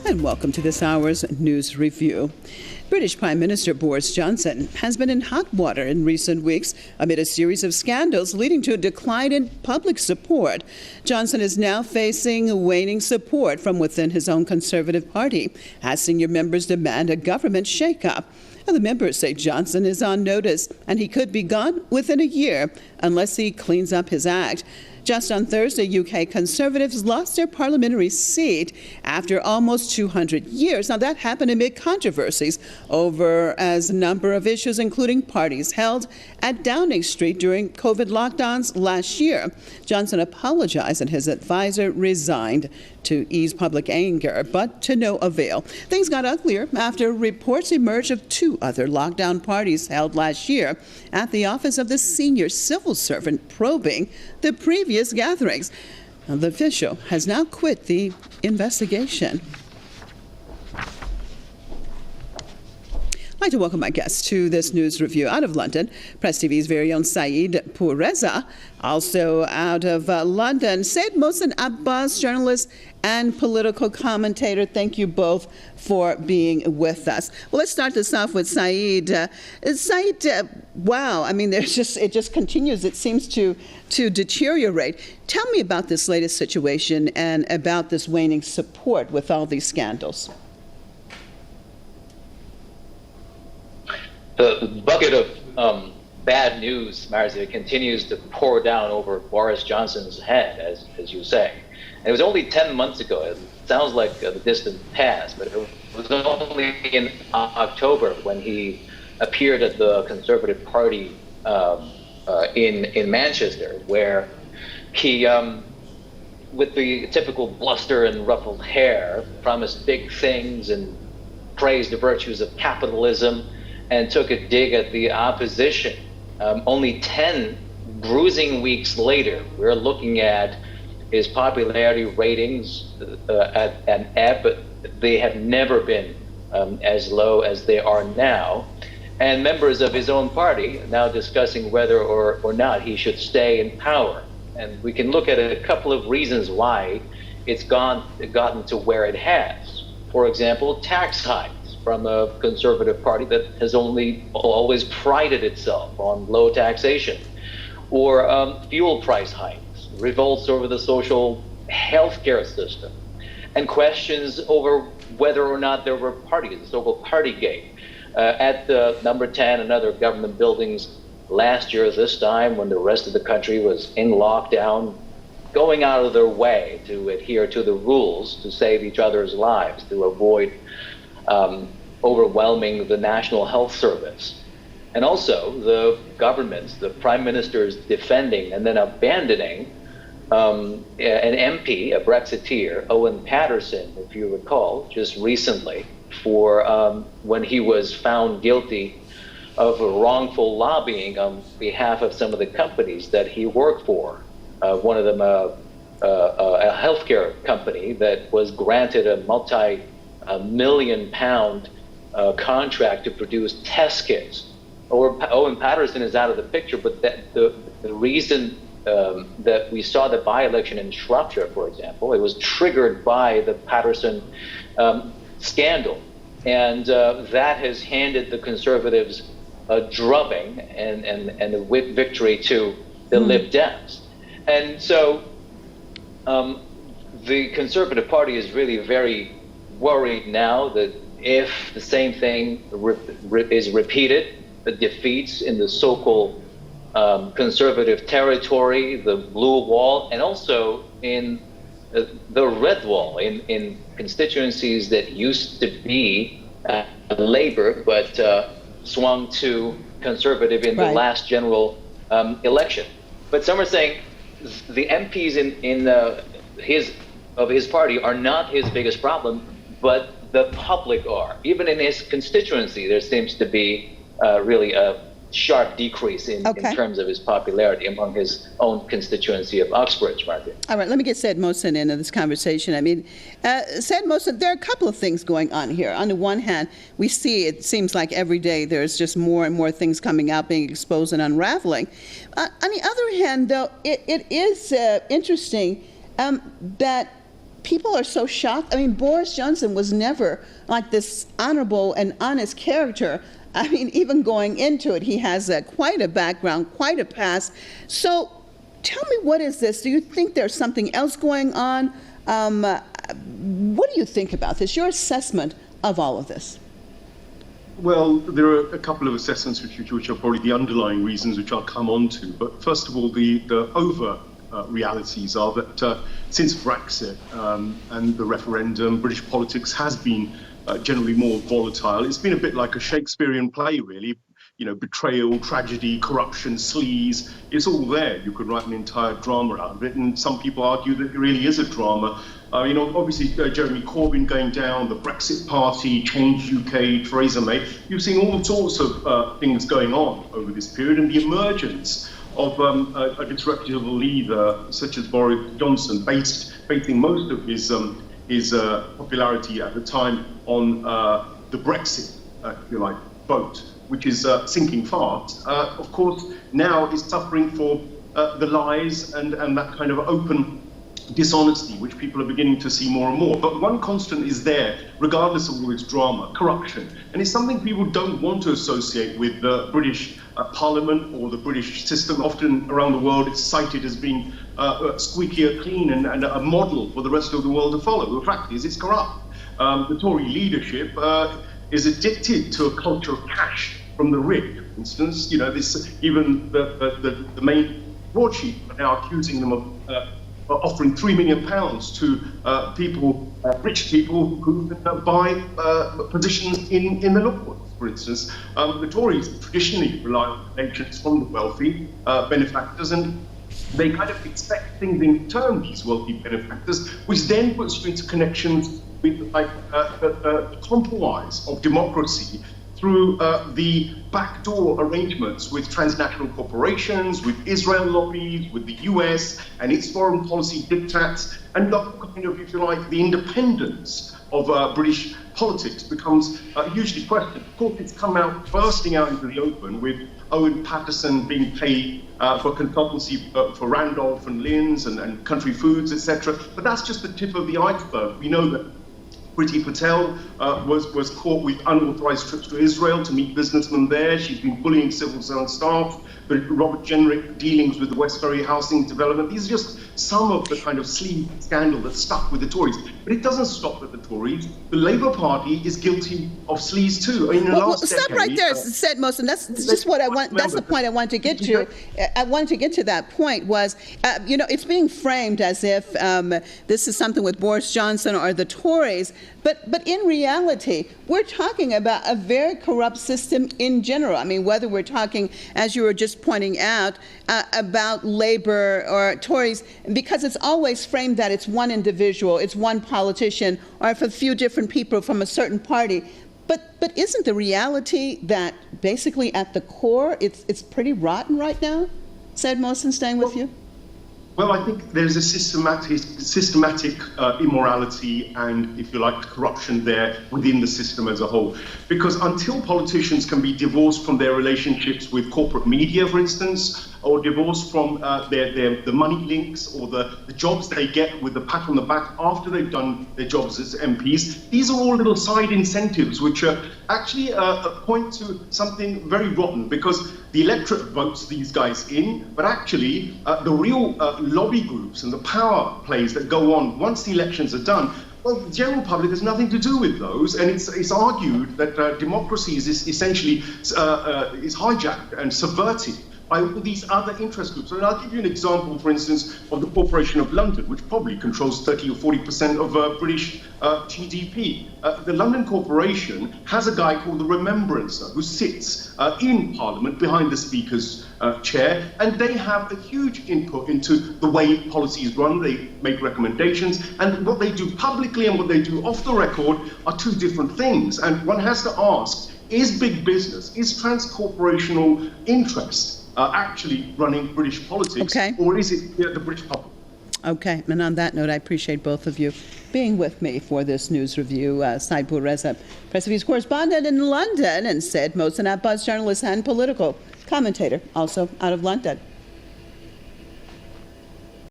And welcome to this hour's news review. British Prime Minister Boris Johnson has been in hot water in recent weeks amid a series of scandals leading to a decline in public support. Johnson is now facing waning support from within his own Conservative Party as senior members demand a government shakeup. And the members say Johnson is on notice and he could be gone within a year unless he cleans up his act. Just on Thursday, UK Conservatives lost their parliamentary seat after almost 200 years. Now, that happened amid controversies over a number of issues, including parties held at Downing Street during COVID lockdowns last year. Johnson apologized and his advisor resigned to ease public anger, but to no avail. Things got uglier after reports emerged of two other lockdown parties held last year at the office of the senior civil servant probing the previous gatherings. Now, the official has now quit the investigation. I'd like to welcome my guests to this news review out of London. Press TV's very own Saeed Pourreza, also out of London. Said Mohsen Abbas, journalist and political commentator. Thank you both for being with us. Well, let's start this off with Saeed. Wow, I mean, it just continues. It seems to deteriorate. Tell me about this latest situation and about this waning support with all these scandals. The bucket of bad news, Marzia, continues to pour down over Boris Johnson's head, as you say. And it was only 10 months ago. It sounds like the distant past, but it was only in October when he appeared at the Conservative Party in Manchester, where he, with the typical bluster and ruffled hair, promised big things and praised the virtues of capitalism, and took a dig at the opposition. Only 10 bruising weeks later, we're looking at his popularity ratings at an ebb, but they have never been as low as they are now. And members of his own party are now discussing whether or not he should stay in power. And we can look at a couple of reasons why it's gotten to where it has. For example, tax hikes from a Conservative Party that has always prided itself on low taxation, or fuel price hikes, revolts over the social healthcare system, and questions over whether or not there were parties, the so-called Partygate, at the number 10 and other government buildings last year, this time when the rest of the country was in lockdown, going out of their way to adhere to the rules to save each other's lives, to avoid overwhelming the National Health Service. And also the governments, the prime ministers defending and then abandoning an MP, a Brexiteer, Owen Paterson, if you recall, just recently, for when he was found guilty of wrongful lobbying on behalf of some of the companies that he worked for. One of them, a healthcare company that was granted a multi-million-pound contract to produce test kits. Owen Paterson is out of the picture, but the reason that we saw the by-election in Shropshire, for example, it was triggered by the Paterson scandal. And that has handed the Conservatives a drubbing and a victory to the Lib Dems. And so the Conservative Party is really very worried now that if the same thing is repeated, the defeats in the so-called conservative territory, the blue wall, and also in the red wall, in constituencies that used to be Labour, but swung to conservative in the last general election. But some are saying the MPs of his party are not his biggest problem, but the public are. Even in his constituency, there seems to be really a sharp decrease in terms of his popularity among his own constituency of Uxbridge, Margaret. All right, let me get Said Mohsen into this conversation. I mean, Said Mohsen, there are a couple of things going on here. On the one hand, we see it seems like every day there's just more and more things coming out, being exposed and unraveling. On the other hand, though, it is interesting that people are so shocked. I mean, Boris Johnson was never like this honorable and honest character. I mean, even going into it, he has quite a background, quite a past. So tell me, what is this? Do you think there's something else going on? What do you think about this? Your assessment of all of this? Well, there are a couple of assessments which are probably the underlying reasons, which I'll come on to. But first of all, the realities are that since Brexit and the referendum, British politics has been generally more volatile. It's been a bit like a Shakespearean play, really. You know, betrayal, tragedy, corruption, sleaze, it's all there. You could write an entire drama out of it, and some people argue that it really is a drama. You know, obviously, Jeremy Corbyn going down, the Brexit Party, Change UK, Theresa May. You've seen all sorts of things going on over this period, and the emergence of a disreputable leader such as Boris Johnson, basing most of his popularity at the time on the Brexit, if you like, vote, which is sinking fast. Of course, now is suffering for the lies and that kind of open dishonesty, which people are beginning to see more and more. But one constant is there, regardless of all this drama: corruption. And it's something people don't want to associate with the British Parliament or the British system. Often around the world, it's cited as being squeakier clean and a model for the rest of the world to follow. The fact is, it's corrupt. The Tory leadership is addicted to a culture of cash from the rich. For instance, you know, this even the main broadsheet are now accusing them of offering £3 million to people, rich people who can buy positions in the law. For instance, the Tories traditionally rely on donations from the wealthy benefactors, and they kind of expect things in return, these wealthy benefactors, which then puts you into connections with the compromise of democracy through the backdoor arrangements with transnational corporations, with Israel lobbies, with the US and its foreign policy diktats, and the kind of, if you like, the independence of British politics becomes hugely questioned. Of course, it's come out, bursting out into the open, with Owen Paterson being paid for consultancy for Randolph and Linds and Country Foods, etc. But that's just the tip of the iceberg. We know that Priti Patel was caught with unauthorized trips to Israel to meet businessmen there. She's been bullying civil service staff. But Robert Jenrick dealings with the West Ferry housing development. These are just some of the kind of sleaze scandal that stuck with the Tories. But it doesn't stop at the Tories. The Labour Party is guilty of sleaze too. Stop right there, said Mohsen. That's just what I want. That's the point I want to get to. I wanted to get to that point was, you know, it's being framed as if this is something with Boris Johnson or the Tories. But in reality, we're talking about a very corrupt system in general. I mean, whether we're talking, as you were just pointing out, about Labour or Tories, because it's always framed that it's one individual, it's one politician, or if a few different people from a certain party. But isn't the reality that basically at the core, it's pretty rotten right now? Said Mohsen, staying with you? Well, I think there's a systematic immorality and, if you like, corruption there within the system as a whole. Because until politicians can be divorced from their relationships with corporate media, for instance, or divorced from the money links or the jobs they get with the pat on the back after they've done their jobs as MPs, these are all little side incentives which actually point to something very rotten, because the electorate votes these guys in, but actually the real lobby groups and the power plays that go on once the elections are done, well, the general public has nothing to do with those, and it's argued that democracy is essentially is hijacked and subverted by all these other interest groups. And I'll give you an example, for instance, of the Corporation of London, which probably controls 30 or 40% of British GDP. The London Corporation has a guy called the Remembrancer who sits in Parliament behind the Speaker's chair, and they have a huge input into the way policy is run. They make recommendations, and what they do publicly and what they do off the record are two different things. And one has to ask, is big business, is transcorporational interest actually running British politics, or is it the British public? Okay, and on that note, I appreciate both of you being with me for this news review. Saidpur Reza, Press Reviews correspondent in London, and Said Mohsen Abbas, journalist and political commentator, also out of London.